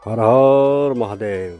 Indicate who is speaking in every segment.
Speaker 1: હર હર મહાદેવ.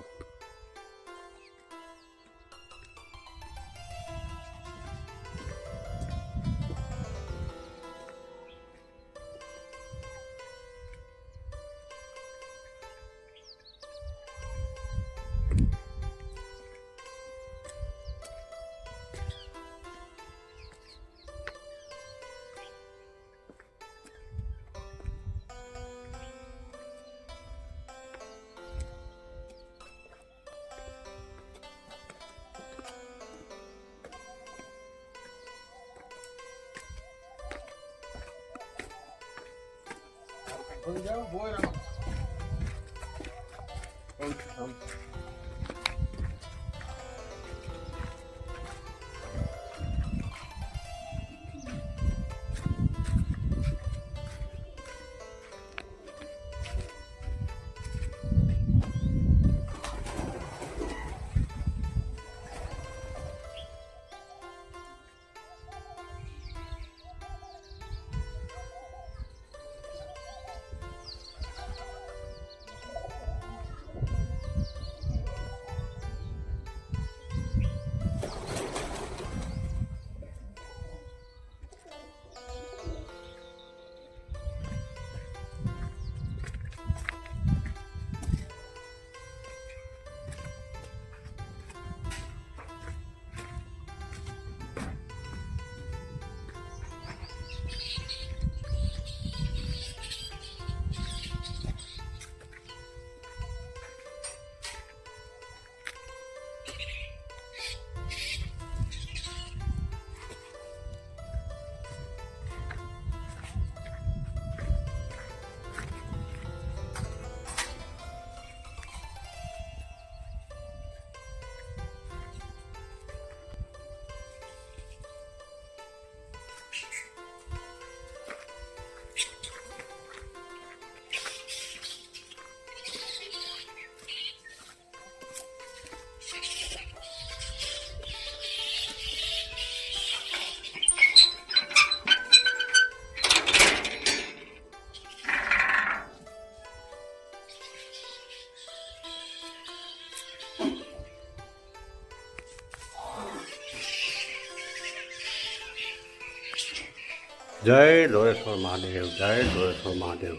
Speaker 1: જય ધોળેશ્વર મહાદેવ, જય ધોળેશ્વર મહાદેવ,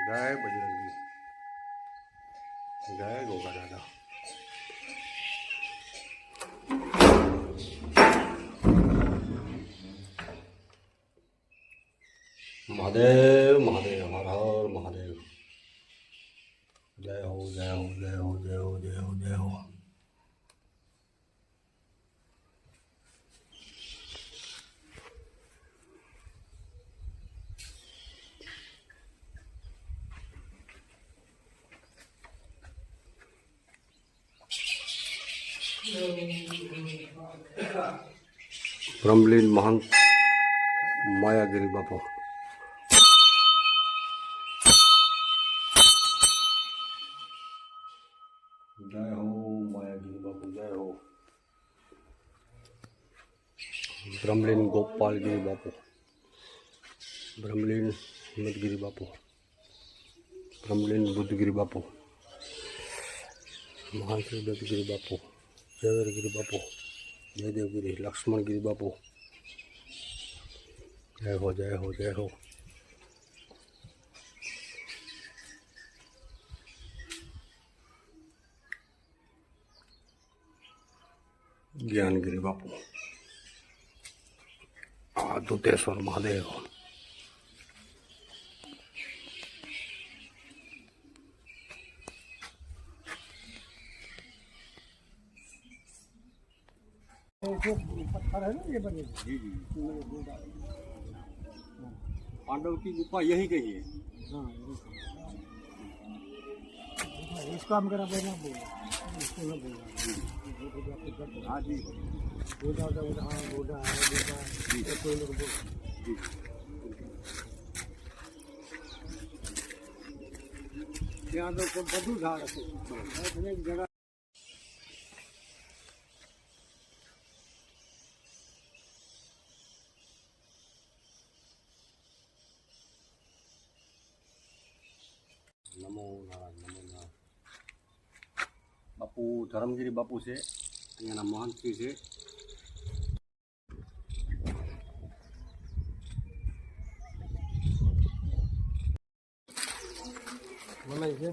Speaker 1: જય બજરંગી, જય ગોગા દાદા. મહાદેવ મહાદેવ, હર હર મહાદેવ. જય હો, જય હો, જય હો, જય હો, જય હો, જય હો. બ્રહ્મલીન મહંત માયાગીરી બાપુ. જય હો માયાગીરી બાપુ, જય હો. બ્રહ્મલીન ગોપાલગીરી બાપુ, બ્રહ્મલીન હિંમતગીરી બાપુ, બ્રહ્મલીન બુદ્ધગીરી બાપુ, મહાશ્રી દત્તગીરી બાપુ, જયવીરગીરી બાપુ, જયદેવગીરી લક્ષ્મણગીરી બાપુ. જય હો, જય હો, જય હો. જ્ઞાનગીરી બાપુ, દુતેશ્વર મહાદેવ.
Speaker 2: पत्थर है ना ये बने जी जी पांडव की गुफा यही कही है। हाँ इसको हम करा बोलना बोला इसको ना बोला हाँ जी बोला हाँ बोला है बोला जी कोई लोग बोल जी यहाँ तो बधु झाड़ है जगह
Speaker 1: નમો નારાયણ નમો નારાયણ. બાપુ ધરમગીરી બાપુ છે, અહીંયાના મહંતજી છે.
Speaker 2: મલાઈ છે.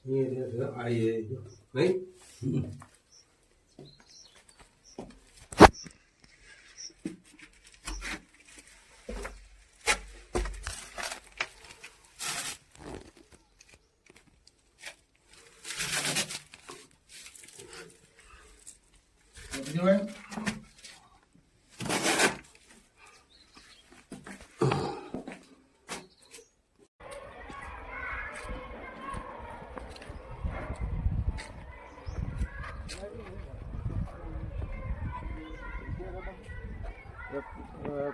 Speaker 1: ये आइए नहीं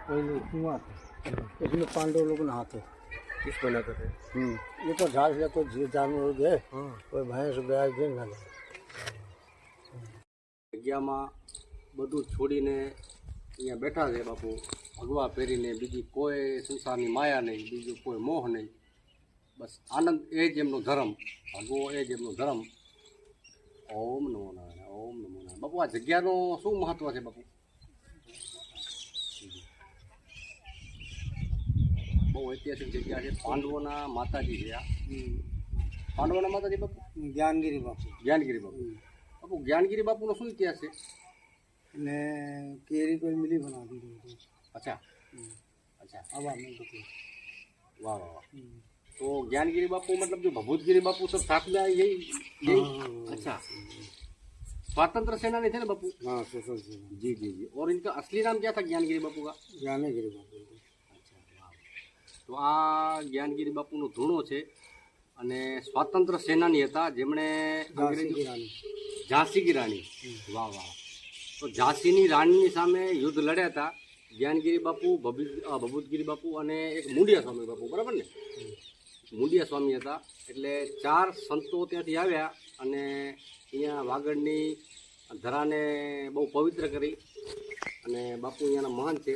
Speaker 2: पहले कुआं था, उसमें पांडव लोग नहाते.
Speaker 1: किस बनाते थे?
Speaker 2: ये तो झाड़ से कोई जानवर गए, कोई भैंस गाय भी ना गए.
Speaker 1: જગ્યામાં બધું છોડીને અહીંયા બેઠા છે બાપુ, ભગવા પહેરીને. બીજી કોઈ સંસારની માયા નહીં, બીજું કોઈ મોહ નહીં, બસ આનંદ. એ જ એમનો ધર્મ, ભગવો એ જ એમનો ધર્મ. ઓમ નમો નારાયણ, ઓમ નમો નારાયણ. બાપુ આ જગ્યાનો શું મહત્વ છે બાપુ? બહુ ઐતિહાસિક જગ્યા છે. પાંડવોના માતાજી છે આ. પાંડવોના માતાજી બાપુ
Speaker 2: ज्ञानगिरी बापू
Speaker 1: જ્ઞાનગીરી બાપુ. બાપુ જ્ઞાનગીરી બાપુનો શું ઇતિહાસ છે?
Speaker 2: ने केरी कोई मिली बना दी थी.
Speaker 1: અચ્છા અચ્છા,
Speaker 2: हवा में तो
Speaker 1: वाह वाह वाह. तो ज्ञानगिरी बापू मतलब जो भभूतगिरी बापू सब साथ में आए, यही? अच्छा, स्वतंत्र सेनानी थे ना बापू?
Speaker 2: हाँ सोशल से
Speaker 1: जी जी जी. और इनका असली नाम क्या था ज्ञानगिरी बापू का?
Speaker 2: ज्ञानगिरी बापू.
Speaker 1: તો આ જ્ઞાનગીરી બાપુનો ધૂણો છે અને સ્વાતંત્ર્ય સેનાની હતા જેમણે ઝાંસીની રાણી. વાહ વાહ. તો ઝાંસીની રાણીની સામે યુદ્ધ લડ્યા હતા જ્ઞાનગીરી બાપુ, ભભૂતગીરી બાપુ અને એક મુંડિયા સ્વામી બાપુ, બરાબર ને? મુંડિયા સ્વામી હતા. એટલે 4 સંતો ત્યાંથી આવ્યા અને અહીંયા વાગડની ધરાને બહુ પવિત્ર કરી. અને બાપુ અહીંયાના મહાન છે.